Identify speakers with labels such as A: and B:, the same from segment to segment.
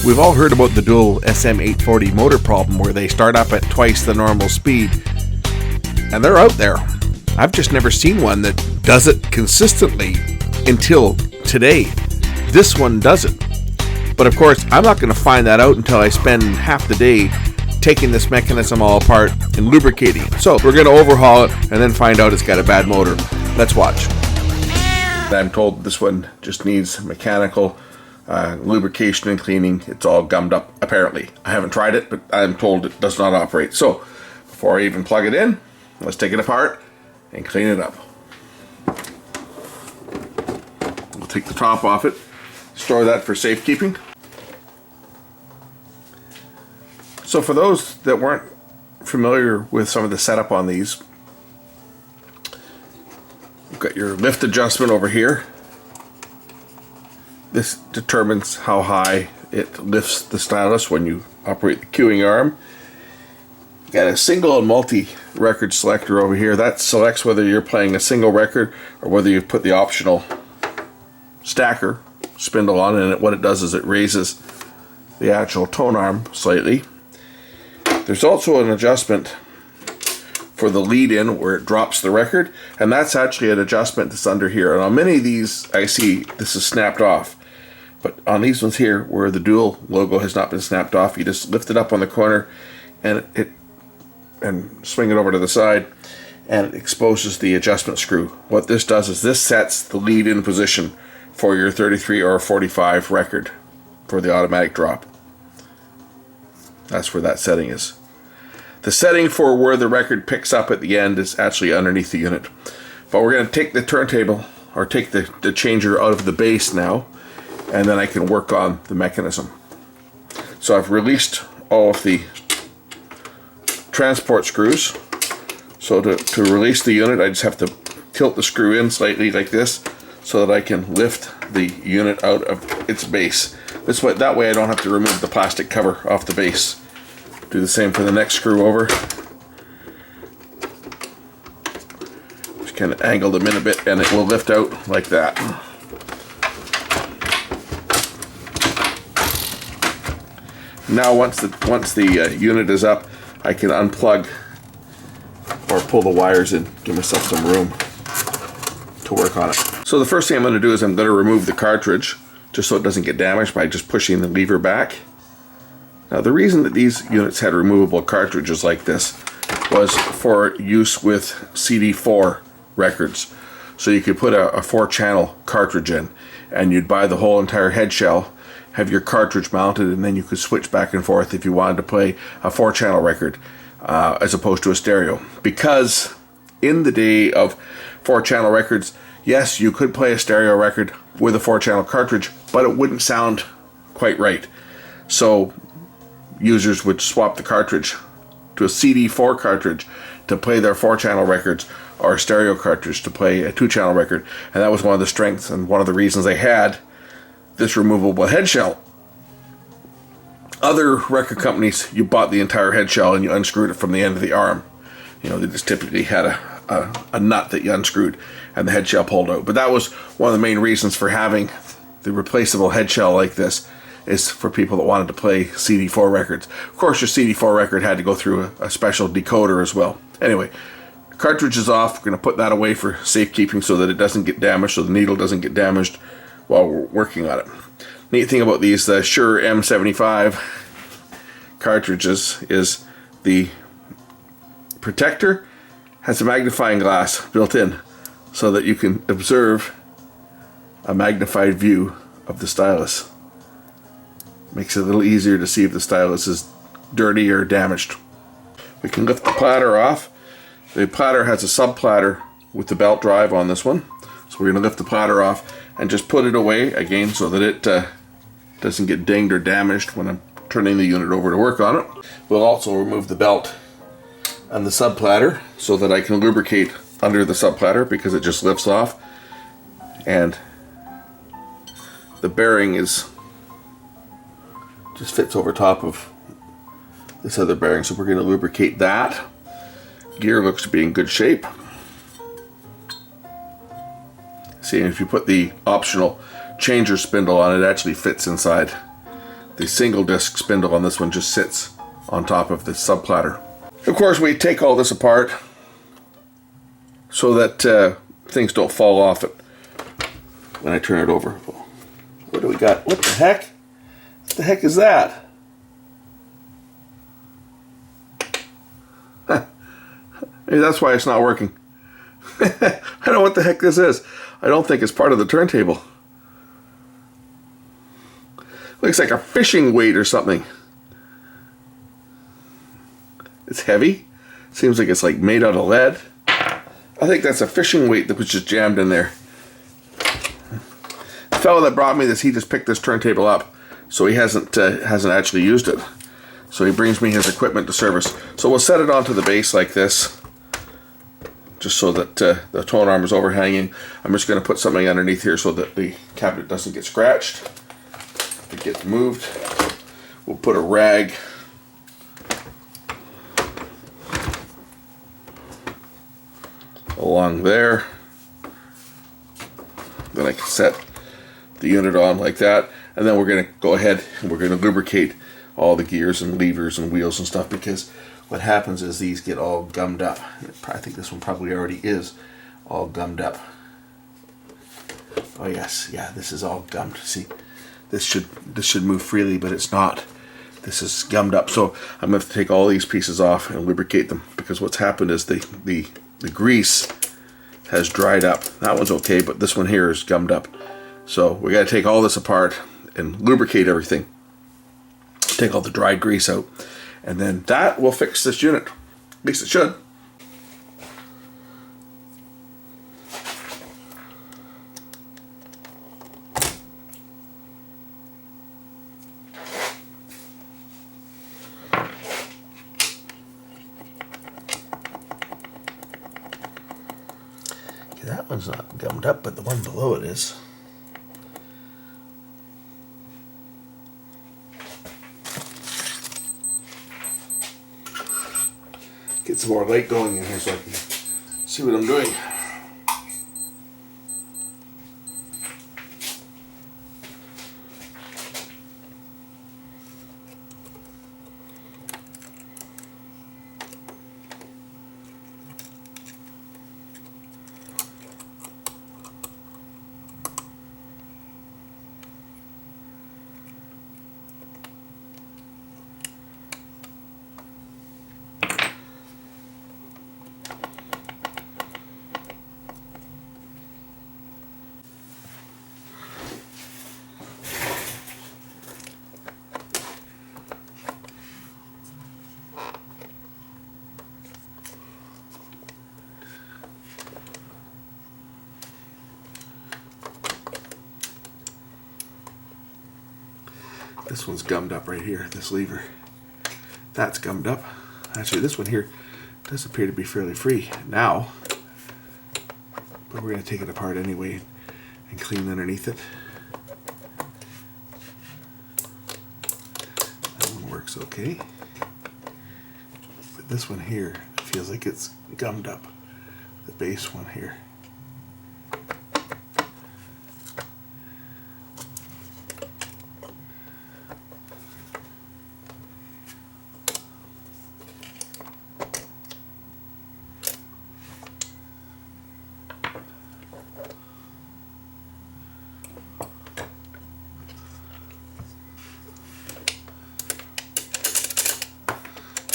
A: We've all heard about the dual SM840 motor problem where they start up at twice the normal speed, and they're out there. I've just never seen one that does it consistently until today. This one does it. But of course, I'm not going to find that out until I spend half the day taking this mechanism all apart and lubricating. So we're going to overhaul it and then find out it's got a bad motor. Let's watch. I'm told this one just needs mechanical lubrication and cleaning. It's all gummed up, apparently. I haven't tried it, but I'm told it does not operate. So before I even plug it in, let's take it apart and clean it up. We'll take the top off it, store that for safekeeping. So for those that weren't familiar with some of the setup on these, you've got your lift adjustment over here. This determines how high it lifts the stylus when you operate the cueing arm. You got a single and multi-record selector over here. That selects whether you're playing a single record or whether you've put the optional stacker spindle on, and what it does is it raises the actual tone arm slightly. There's also an adjustment for the lead-in where it drops the record, and that's actually an adjustment that's under here. And on many of these I see this is snapped off. But on these ones here, where the dual logo has not been snapped off, you just lift it up on the corner and swing it over to the side, and it exposes the adjustment screw. What this does is this sets the lead-in position for your 33 or 45 record for the automatic drop. That's where that setting is. The setting for where the record picks up at the end is actually underneath the unit. But we're going to take the turntable, or take the changer out of the base now, and then I can work on the mechanism. So I've released all of the transport screws. So to release the unit, I just have to tilt the screw in slightly like this so that I can lift the unit out of its base. That way I don't have to remove the plastic cover off the base. Do the same for the next screw over. Just kind of angle them in a bit and it will lift out like that. Now once the unit is up, I can unplug or pull the wires in, give myself some room to work on it. So the first thing I'm going to do is I'm going to remove the cartridge just so it doesn't get damaged by just pushing the lever back. Now the reason that these units had removable cartridges like this was for use with CD4 records. So you could put a 4-channel cartridge in and you'd buy the whole entire head shell, have your cartridge mounted, and then you could switch back and forth if you wanted to play a 4-channel record as opposed to a stereo. Because in the day of 4-channel records, yes, you could play a stereo record with a 4-channel cartridge, but it wouldn't sound quite right. So users would swap the cartridge to a CD4 cartridge to play their 4-channel records, or a stereo cartridge to play a 2-channel record. And that was one of the strengths and one of the reasons they had this removable head shell. Other record companies, you bought the entire head shell and you unscrewed it from the end of the arm. You know, they just typically had a nut that you unscrewed and the head shell pulled out. But that was one of the main reasons for having the replaceable head shell like this, is for people that wanted to play CD4 records. Of course, your CD4 record had to go through a special decoder as well. Anyway, cartridge is off. We're going to put that away for safekeeping so that it doesn't get damaged, so the needle doesn't get damaged while we're working on it. Neat thing about these, the Shure M75 cartridges, is the protector has a magnifying glass built in so that you can observe a magnified view of the stylus. Makes it a little easier to see if the stylus is dirty or damaged. We can lift the platter off. The platter has a sub-platter with the belt drive on this one. So we're going to lift the platter off and just put it away again so that it doesn't get dinged or damaged when I'm turning the unit over to work on it. We'll also remove the belt and the sub-platter so that I can lubricate under the sub-platter because it just lifts off. And the bearing just fits over top of this other bearing, so we're going to lubricate that. Gear looks to be in good shape. See, if you put the optional changer spindle on, it actually fits inside the single disc spindle on this one just sits on top of the sub platter. Of course, we take all this apart so that things don't fall off it when I turn it over. What do we got? What the heck? What the heck is that? Huh. Maybe that's why it's not working. I don't know what the heck this is. I don't think it's part of the turntable. Looks like a fishing weight or something. It's heavy. Seems like it's like made out of lead. I think that's a fishing weight that was just jammed in there. The fellow that brought me this, he just picked this turntable up, so he hasn't actually used it. So he brings me his equipment to service. So we'll set it onto the base like this, just so that the tone arm is overhanging. I'm just going to put something underneath here so that the cabinet doesn't get scratched. It gets moved. We'll put a rag along there. Then I can set the unit on like that, and then we're going to go ahead and we're going to lubricate all the gears and levers and wheels and stuff, because what happens is these get all gummed up. I think this one probably already is all gummed up. Oh yes, yeah, this is all gummed. See, this should move freely, but it's not. This is gummed up. So I'm going to have to take all these pieces off and lubricate them, because what's happened is the grease has dried up. That one's okay, but this one here is gummed up. So we got to take all this apart and lubricate everything. Take all the dried grease out, and then that will fix this unit. At least it should. That one's not gummed up, but the one below it is. Get some more light going in here so I can see what I'm doing. This one's gummed up right here, this lever. That's gummed up. Actually, this one here does appear to be fairly free now. But we're going to take it apart anyway and clean underneath it. That one works okay. But this one here feels like it's gummed up. The base one here.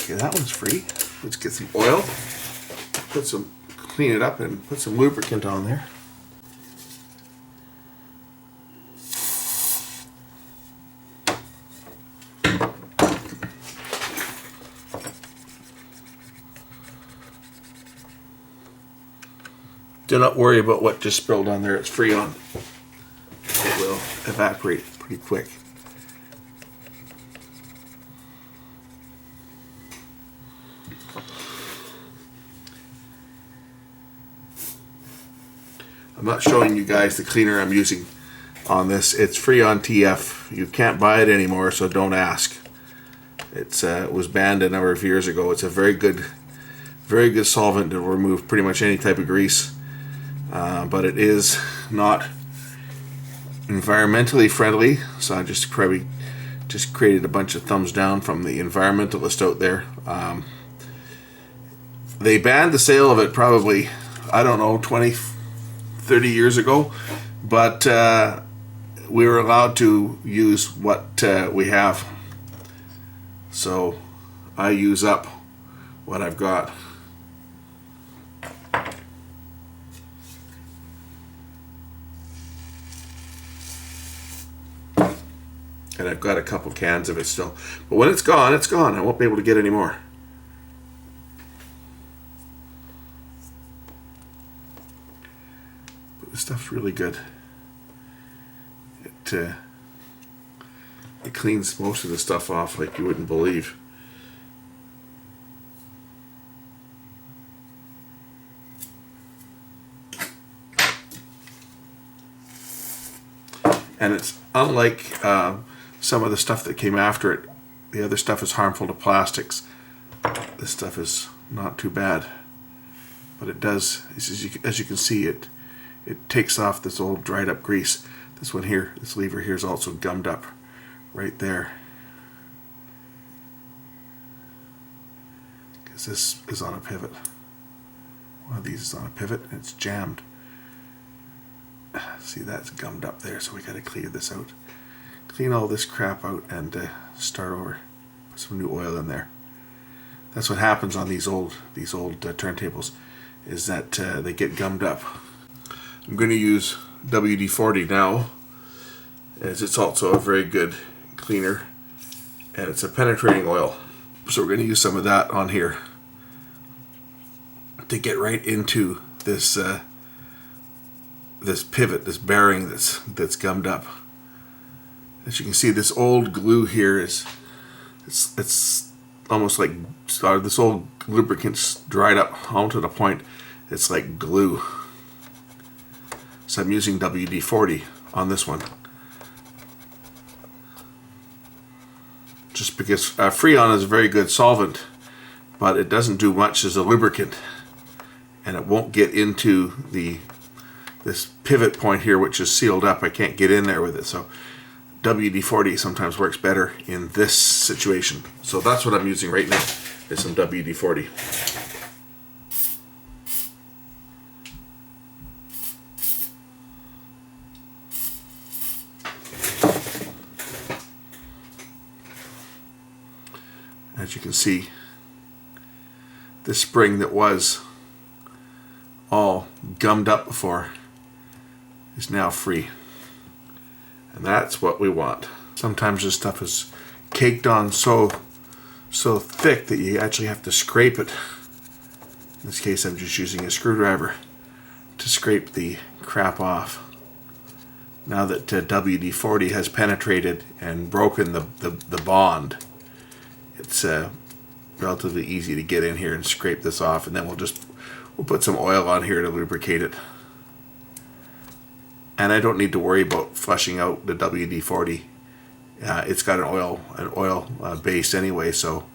A: Okay, that one's free. Let's get some oil, clean it up and put some lubricant on there. Do not worry about what just spilled on there. It's Freon. It will evaporate pretty quick. I'm not showing you guys the cleaner I'm using on this. It's Freon TF. You can't buy it anymore, so don't ask. It was banned a number of years ago. It's a very good solvent to remove pretty much any type of grease. But it is not environmentally friendly, so I just probably just created a bunch of thumbs down from the environmentalist out there. They banned the sale of it probably, I don't know, 20, 30 years ago, but we were allowed to use what we have. So I use up what I've got. And I've got a couple cans of it still. But when it's gone, it's gone. I won't be able to get any more. But this stuff's really good. It cleans most of the stuff off like you wouldn't believe. And it's unlike some of the stuff that came after it. The other stuff is harmful to plastics. This stuff is not too bad, but it does, as you can see, it takes off this old dried up grease. This one here, this lever here, is also gummed up right there, because this is on a pivot. One of these is on a pivot and it's jammed. See, that's gummed up there, so we got to clear this out. Clean all this crap out and start over. Put some new oil in there. That's what happens on these old turntables, is that they get gummed up. I'm going to use WD-40 now, as it's also a very good cleaner, and it's a penetrating oil. So we're going to use some of that on here to get right into this this pivot, this bearing that's gummed up. As you can see, this old glue here is it's almost like this old lubricant's dried up almost to the point it's like glue. So I'm using WD-40 on this one, just because Freon is a very good solvent, but it doesn't do much as a lubricant, and it won't get into this pivot point here, which is sealed up. I can't get in there with it, so WD-40 sometimes works better in this situation. So that's what I'm using right now, is some WD-40. As you can see, this spring that was all gummed up before is now free. And that's what we want. Sometimes this stuff is caked on so thick that you actually have to scrape it. In this case, I'm just using a screwdriver to scrape the crap off. Now that WD-40 has penetrated and broken the bond, it's relatively easy to get in here and scrape this off, and then we'll put some oil on here to lubricate it. And I don't need to worry about flushing out the WD-40. It's got an oil base anyway, so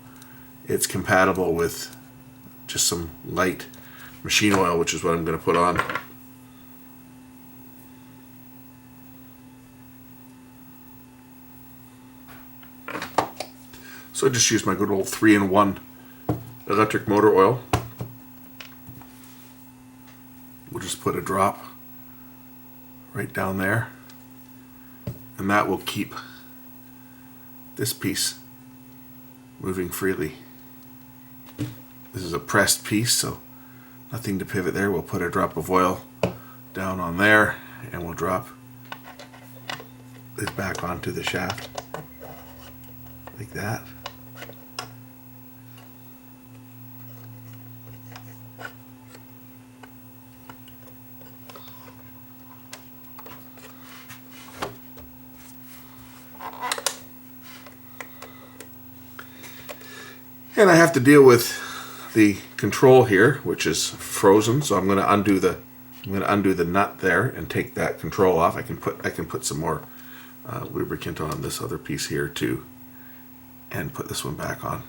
A: it's compatible with just some light machine oil, which is what I'm going to put on. So I just use my good old 3-in-1 electric motor oil. We'll just put a drop right down there, and that will keep this piece moving freely. This is a pressed piece, so nothing to pivot there. We'll put a drop of oil down on there, and we'll drop this back onto the shaft like that. And I have to deal with the control here, which is frozen, so I'm going to undo the nut there and take that control off. I can put some more lubricant on this other piece here too, and put this one back on.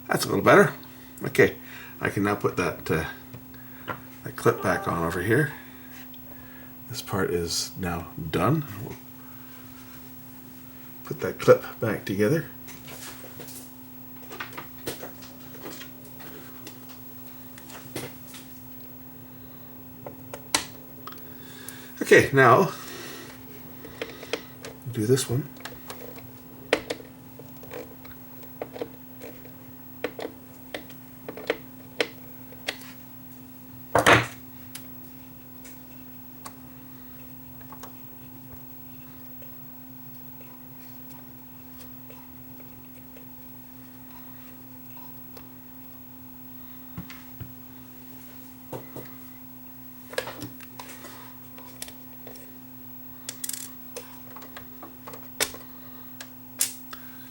A: That's a little better. Okay, I can now put that clip back on over here. This part is now done. We'll put that clip back together. Okay, now do this one.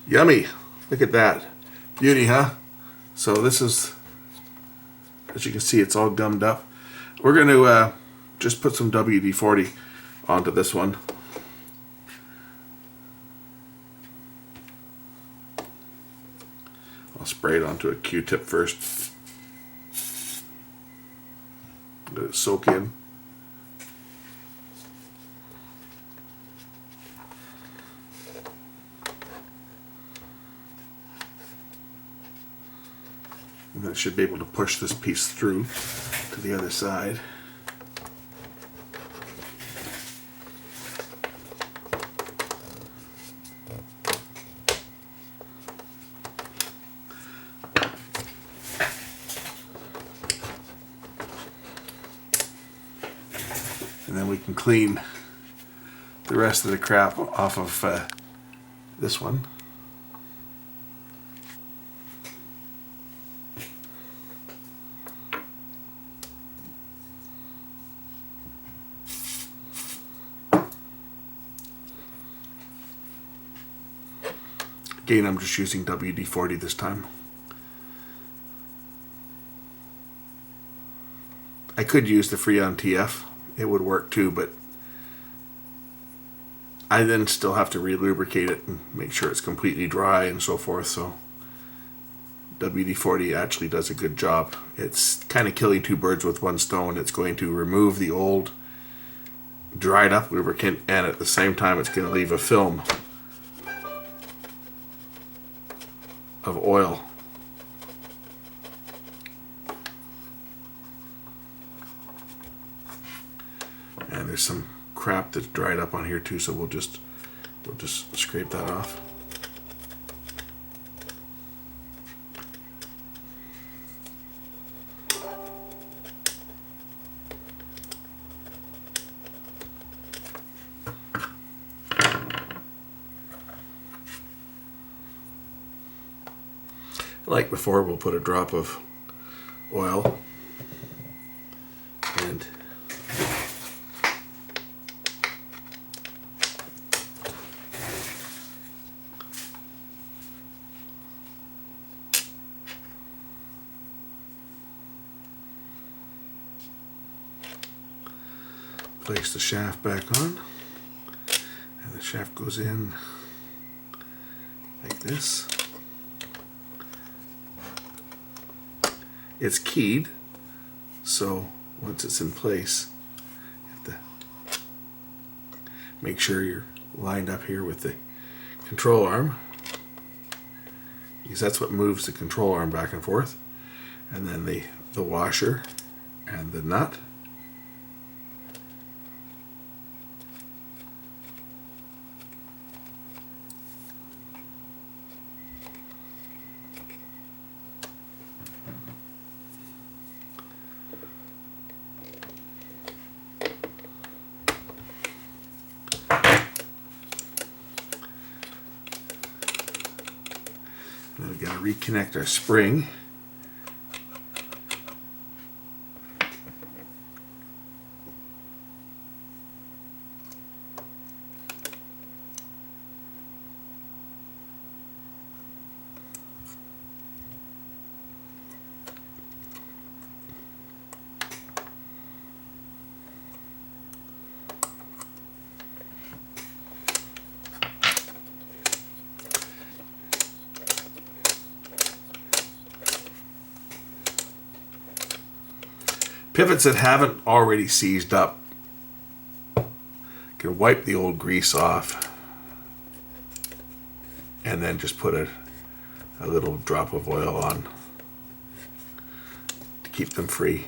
A: Yummy. Look at that. Beauty, huh? So this is, as you can see, it's all gummed up. We're going to just put some WD-40 onto this one. I'll spray it onto a Q-tip first. Let it soak in. And that should be able to push this piece through to the other side. And then we can clean the rest of the crap off of this one. Again, I'm just using WD-40 this time. I could use the Freon TF. It would work too, but I then still have to re-lubricate it and make sure it's completely dry and so forth. So WD-40 actually does a good job. It's kind of killing two birds with one stone. It's going to remove the old dried up lubricant, and at the same time it's going to leave a film of oil. And there's some crap that's dried up on here too, so we'll just scrape that off. Like before, we'll put a drop of oil and place the shaft back on, and the shaft goes in like this. It's keyed, so once it's in place, you have to make sure you're lined up here with the control arm, because that's what moves the control arm back and forth, and then the washer and the nut. Then we've got to reconnect our spring. Pivots that haven't already seized up, can wipe the old grease off and then just put a little drop of oil on to keep them free.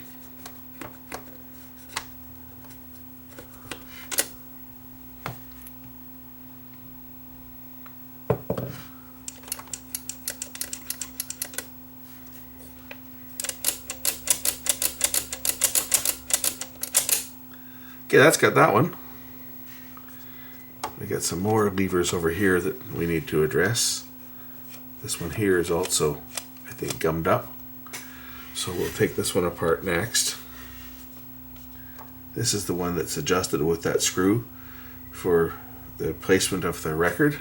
A: Okay, that's got that one. We got some more levers over here that we need to address. This one here is also, I think, gummed up. So we'll take this one apart next. This is the one that's adjusted with that screw for the placement of the record.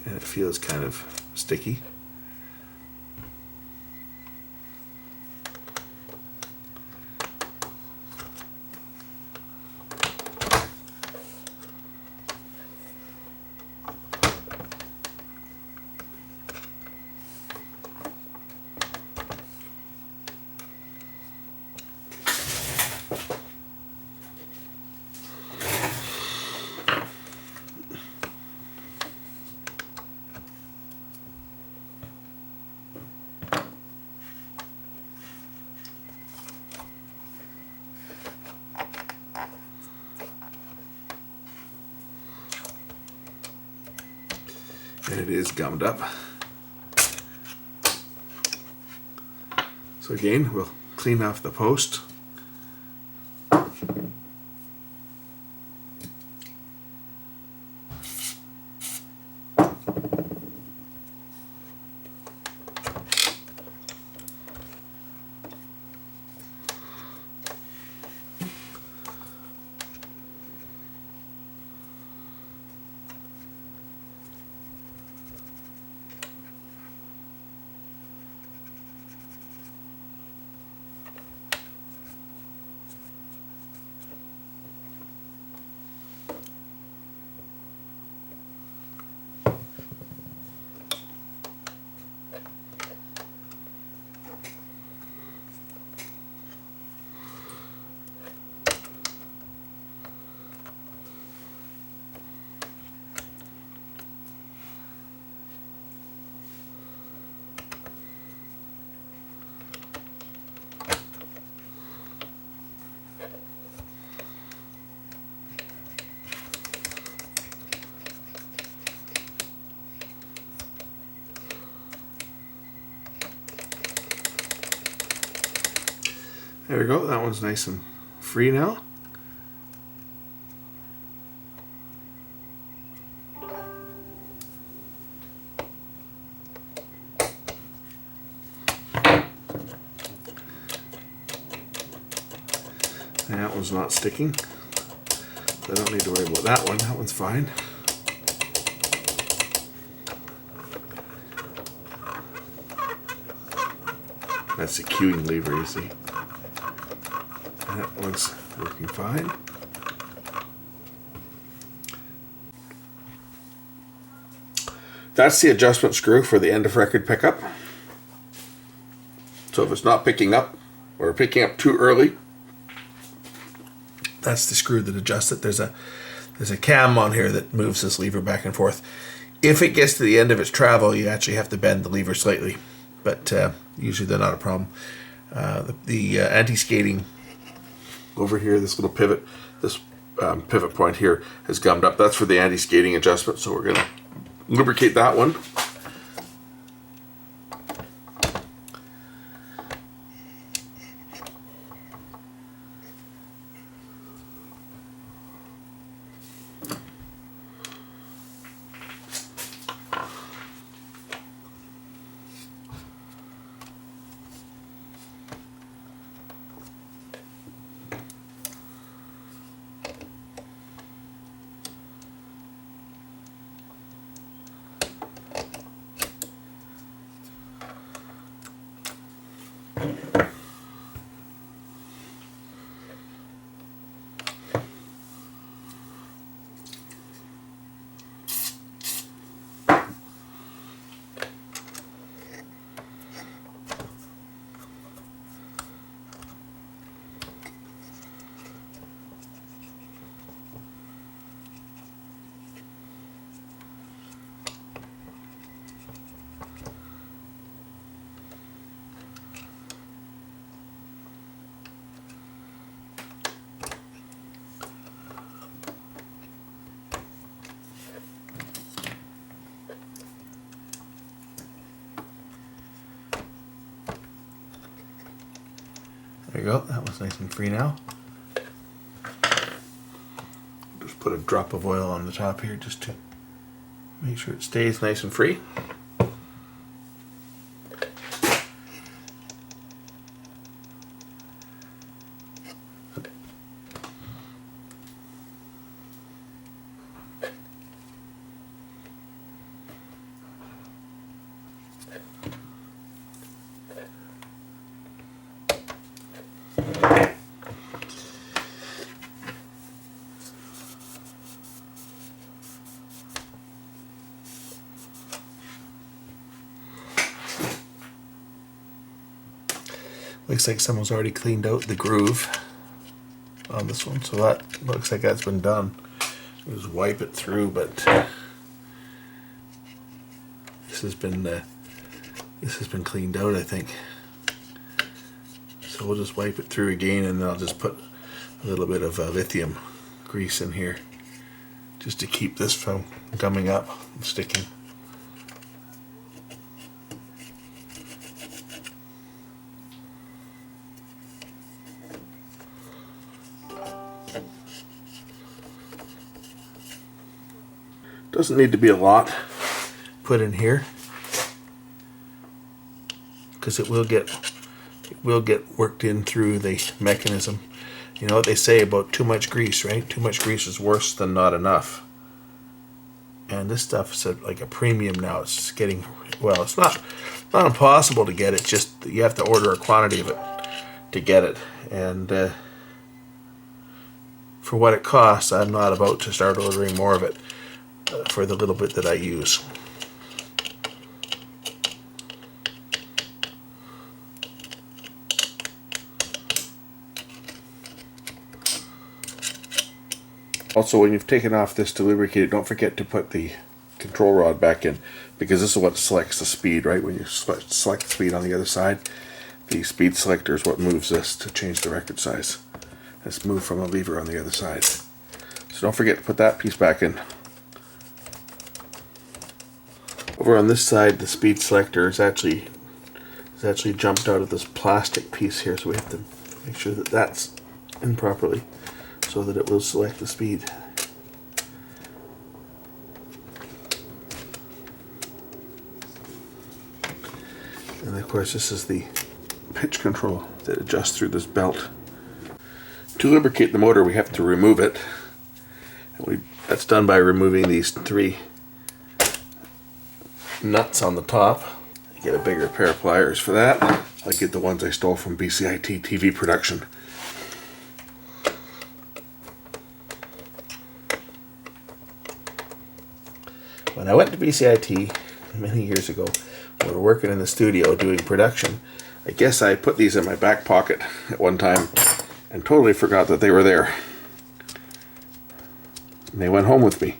A: And it feels kind of sticky. And it is gummed up. So again, we'll clean off the post. There we go, that one's nice and free now. And that one's not sticking, so I don't need to worry about that one. That one's fine. That's the queuing lever, you see. That one's working fine. That's the adjustment screw for the end of record pickup. So if it's not picking up or picking up too early, that's the screw that adjusts it. There's a cam on here that moves this lever back and forth. If it gets to the end of its travel, you actually have to bend the lever slightly, but usually they're not a problem. The anti-skating over here, this little pivot, this pivot point here is gummed up. That's for the anti-skating adjustment, so we're going to lubricate that one. There you go, that was nice and free now. Just put a drop of oil on the top here just to make sure it stays nice and free. Looks like someone's already cleaned out the groove on this one, so that looks like that's been done. Just wipe it through, but this has been cleaned out, I think. So we'll just wipe it through again, and then I'll just put a little bit of lithium grease in here just to keep this from gumming up and sticking. Doesn't need to be a lot put in here, because it will get worked in through the mechanism. You know what they say about too much grease, right? Too much grease is worse than not enough. And this stuff is like a premium now. It's getting, well, it's not impossible to get. It's just you have to order a quantity of it to get it. And for what it costs, I'm not about to start ordering more of it for the little bit that I use. Also, when you've taken off this to lubricate it, don't forget to put the control rod back in, because this is what selects the speed, right? When you select the speed on the other side, the speed selector is what moves this to change the record size. It's moved from a lever on the other side. So don't forget to put that piece back in. Over on this side, the speed selector is actually jumped out of this plastic piece here, so we have to make sure that that's in properly so that it will select the speed. And of course, this is the pitch control that adjusts through this belt. To lubricate the motor, we have to remove it. And that's done by removing these 3 nuts on the top. I get a bigger pair of pliers for that. I get the ones I stole from BCIT TV production. When I went to BCIT many years ago, we were working in the studio doing production. I guess I put these in my back pocket at one time and totally forgot that they were there. And they went home with me.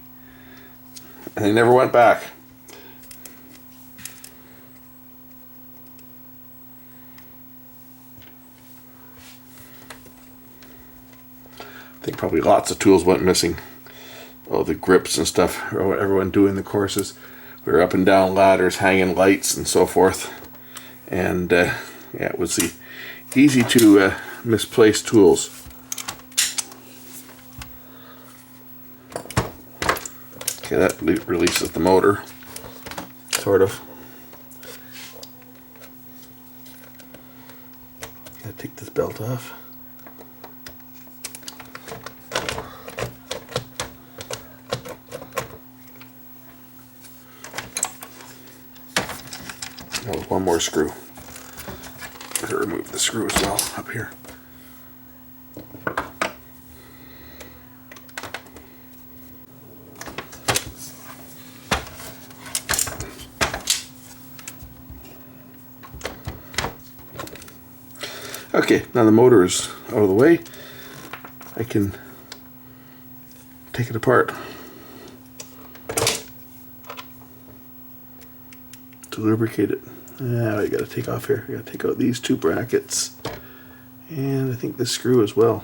A: And they never went back. I think probably lots of tools went missing. Oh, the grips and stuff, everyone doing the courses. We were up and down ladders, hanging lights and so forth. And yeah, it was easy to misplace tools. Okay, that releases the motor, sort of. Gotta take this belt off. Oh, one more screw. Better remove the screw as well up here. Okay, now the motor is out of the way. I can take it apart to lubricate it. Now I gotta take off here. I gotta take out these 2 brackets, and I think this screw as well.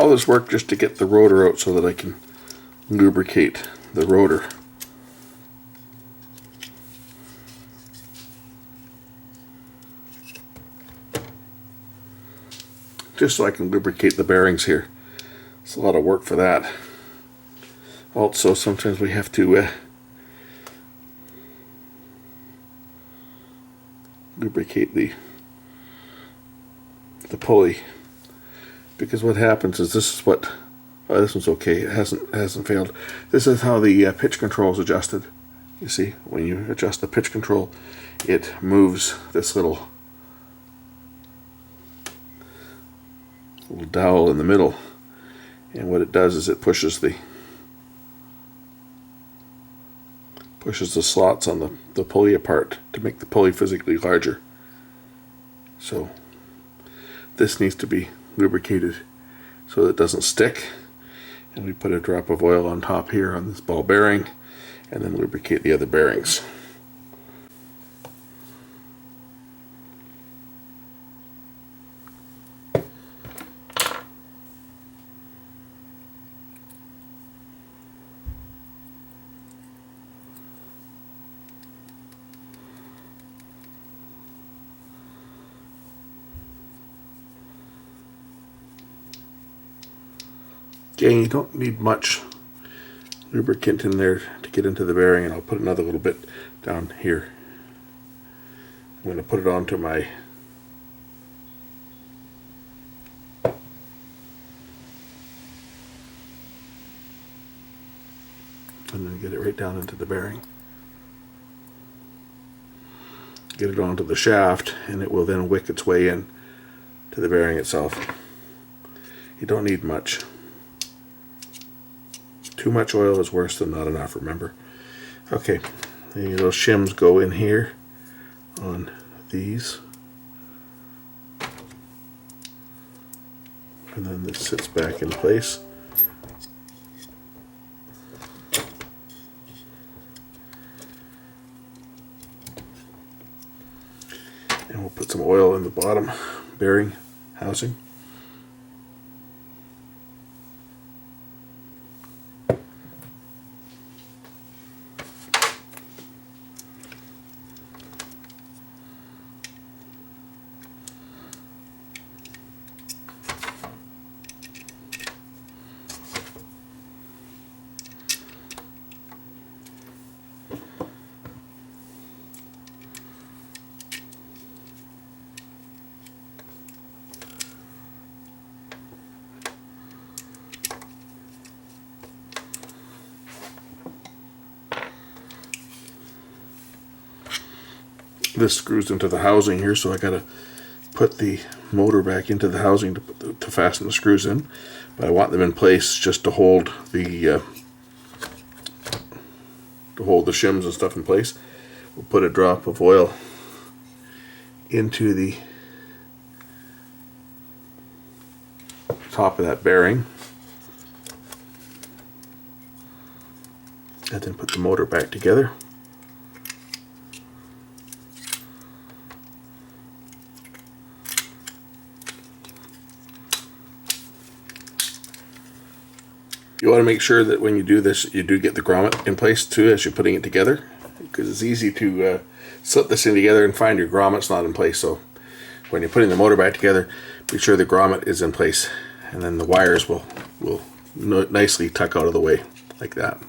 A: all this work just to get the rotor out so that I can lubricate the rotor. Just so I can lubricate the bearings here. It's a lot of work for that. Also, sometimes we have to lubricate the pulley, because what happens is this is what this one's okay. It hasn't failed. This is how the pitch control is adjusted. You see, when you adjust the pitch control, it moves this little dowel in the middle, and what it does is it pushes the slots on the pulley apart to make the pulley physically larger. So this needs to be lubricated so that it doesn't stick, and we put a drop of oil on top here on this ball bearing and then lubricate the other bearings. Again, you don't need much lubricant in there to get into the bearing, and I'll put another little bit down here. I'm going to put it onto my and then get it right down into the bearing. Get it onto the shaft, and it will then wick its way in to the bearing itself. You don't need much. Too much oil is worse than not enough, remember? Okay, those shims go in here on these. And then this sits back in place. And we'll put some oil in the bottom bearing housing. This screws into the housing here, so I gotta put the motor back into the housing to fasten the screws in. But I want them in place just to hold the shims and stuff in place. We'll put a drop of oil into the top of that bearing, and then put the motor back together. You want to make sure that when you do this, you do get the grommet in place too as you're putting it together, because it's easy to slip this in together and find your grommet's not in place. So when you're putting the motor back together, be sure the grommet is in place, and then the wires will nicely tuck out of the way like that.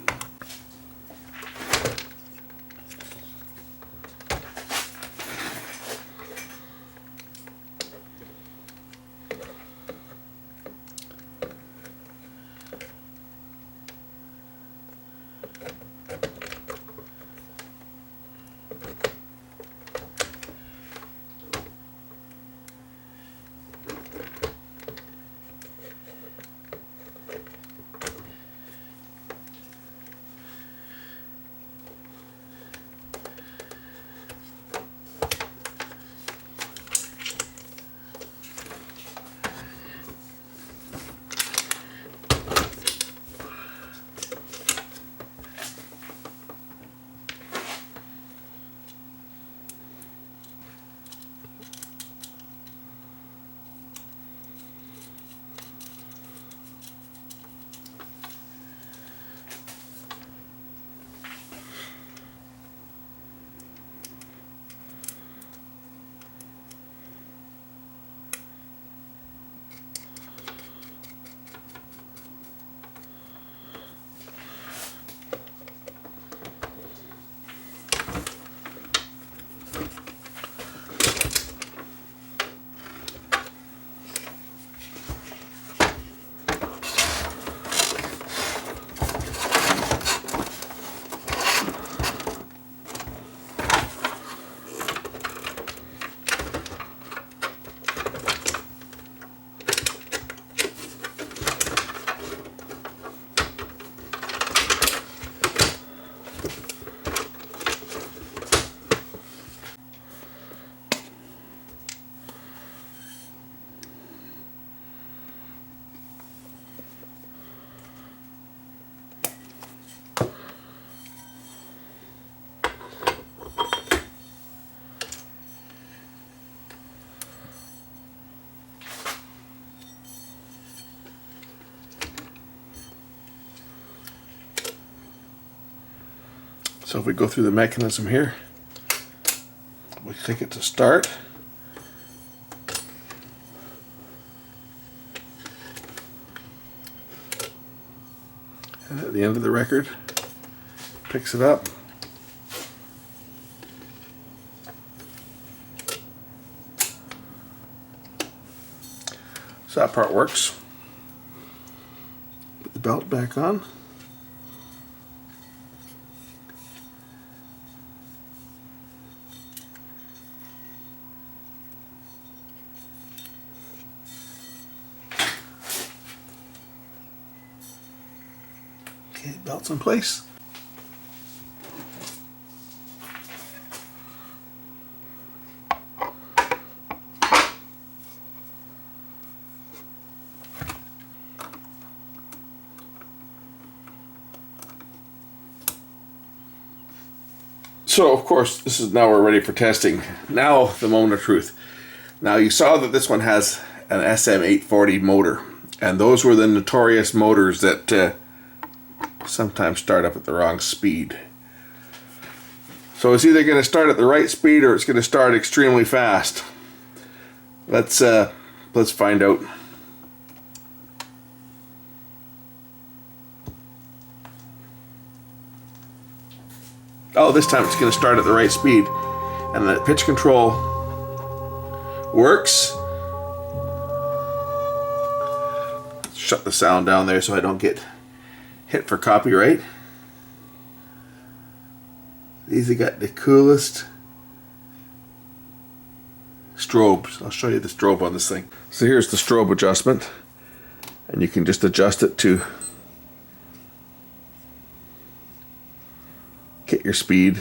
A: So if we go through the mechanism here, we click it to start. And at the end of the record, picks it up. So that part works. Put the belt back on. Okay, belt's in place. So of course, this is now we're ready for testing. Now the moment of truth. Now you saw that this one has an SM840 motor, and those were the notorious motors that sometimes start up at the wrong speed. So it's either going to start at the right speed or it's going to start extremely fast. Let's find out. Oh, this time it's going to start at the right speed, and the pitch control works. Shut the sound down there so I don't get hit for copyright. These have got the coolest strobes. I'll show you the strobe on this thing. So here's the strobe adjustment, and you can just adjust it to get your speed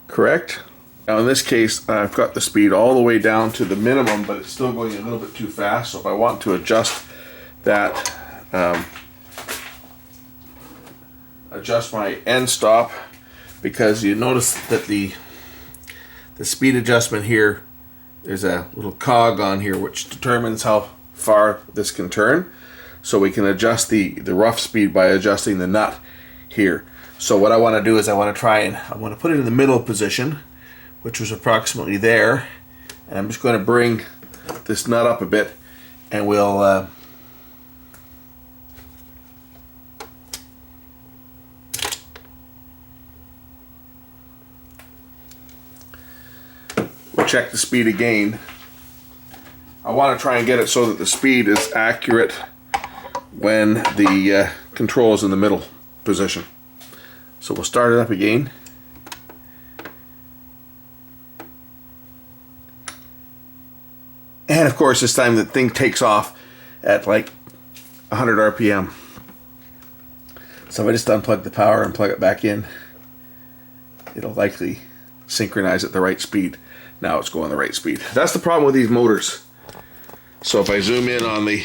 A: correct. Now in this case, I've got the speed all the way down to the minimum, but it's still going a little bit too fast. So if I want to adjust that, adjust my end stop, because you notice that the speed adjustment here, there's a little cog on here which determines how far this can turn. So we can adjust the rough speed by adjusting the nut here. So what I want to do is I want to put it in the middle position, which was approximately there, and I'm just going to bring this nut up a bit, and we'll check the speed again. I want to try and get it so that the speed is accurate when the control is in the middle position. So we'll start it up again. And of course this time the thing takes off at like 100 RPM. So if I just unplug the power and plug it back in, it'll likely synchronize at the right speed. Now it's going the right speed. That's the problem with these motors. So if I zoom in on the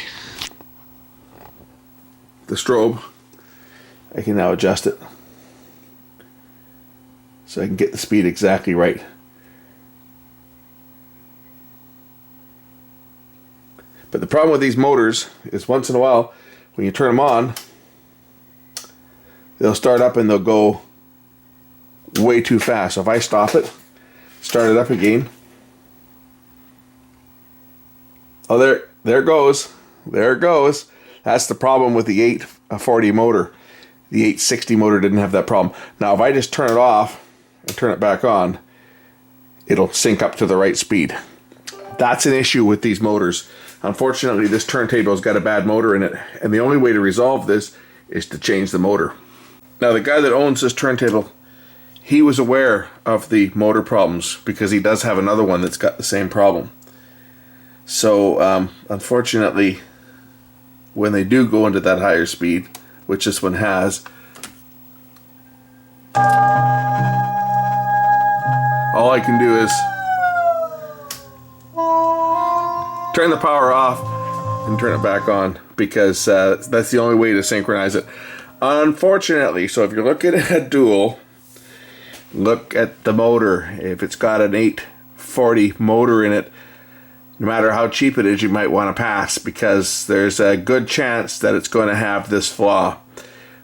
A: strobe, I can now adjust it so I can get the speed exactly right. But the problem with these motors is once in a while, when you turn them on, they'll start up and they'll go way too fast. So if I stop it, start it up again. Oh, there it goes. There it goes. That's the problem with the 840 motor. The 860 motor didn't have that problem. Now if I just turn it off and turn it back on, it'll sync up to the right speed. That's an issue with these motors. Unfortunately, this turntable's got a bad motor in it, and the only way to resolve this is to change the motor. Now the guy that owns this turntable, he was aware of the motor problems because he does have another one that's got the same problem. So unfortunately, when they do go into that higher speed, which this one has, all I can do is turn the power off and turn it back on, because that's the only way to synchronize it. Unfortunately, so if you're looking at a dual, look at the motor. If it's got an 840 motor in it, no matter how cheap it is, you might want to pass, because there's a good chance that it's going to have this flaw.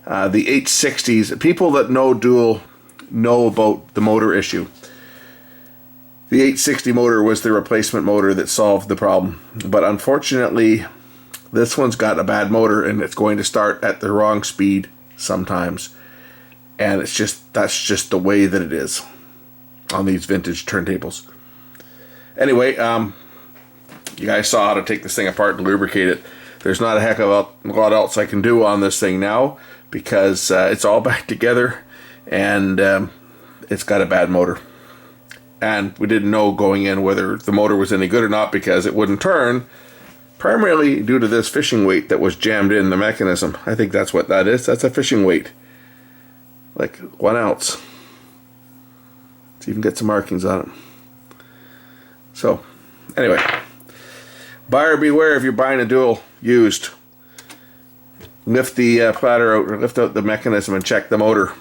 A: The 860s, people that know dual know about the motor issue. The 860 motor was the replacement motor that solved the problem. But unfortunately, this one's got a bad motor and it's going to start at the wrong speed sometimes. And that's just the way that it is on these vintage turntables. Anyway, you guys saw how to take this thing apart and lubricate it. There's not a heck of a lot else I can do on this thing now because it's all back together and it's got a bad motor. And we didn't know going in whether the motor was any good or not because it wouldn't turn, primarily due to this fishing weight that was jammed in the mechanism. I think that's what that is. That's a fishing weight. Like 1 ounce. Let's even get some markings on it. So, anyway. Buyer beware if you're buying a dual used. Lift the platter out or lift out the mechanism and check the motor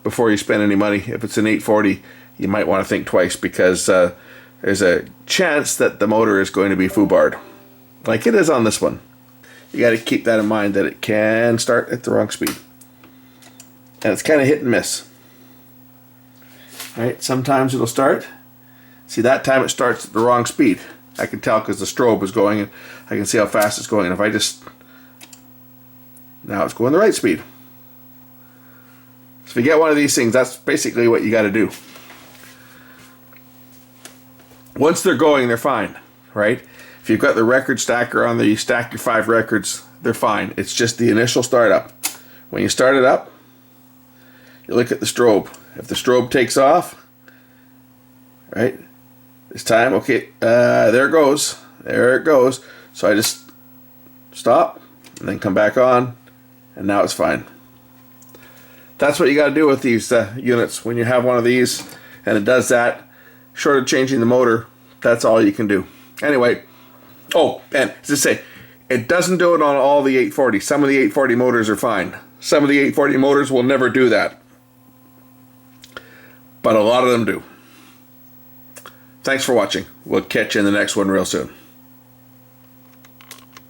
A: before you spend any money. If it's an 840, you might want to think twice because there's a chance that the motor is going to be foobarred, like it is on this one. You got to keep that in mind that it can start at the wrong speed, and it's kind of hit and miss. Right? Sometimes it'll start. See, that time it starts at the wrong speed. I can tell because the strobe is going and I can see how fast it's going. And if I just... Now it's going the right speed. So if you get one of these things, that's basically what you got to do. Once they're going, they're fine, right? If you've got the record stacker on there, you stack your 5 records, they're fine. It's just the initial startup. When you start it up, you look at the strobe. If the strobe takes off, right? This time, okay, there it goes. There it goes. So I just stop and then come back on, and now it's fine. That's what you got to do with these units. When you have one of these and it does that, short of changing the motor, that's all you can do. Anyway, oh, and as I say, it doesn't do it on all the 840. Some of the 840 motors are fine. Some of the 840 motors will never do that. But a lot of them do. Thanks for watching. We'll catch you in the next one real soon.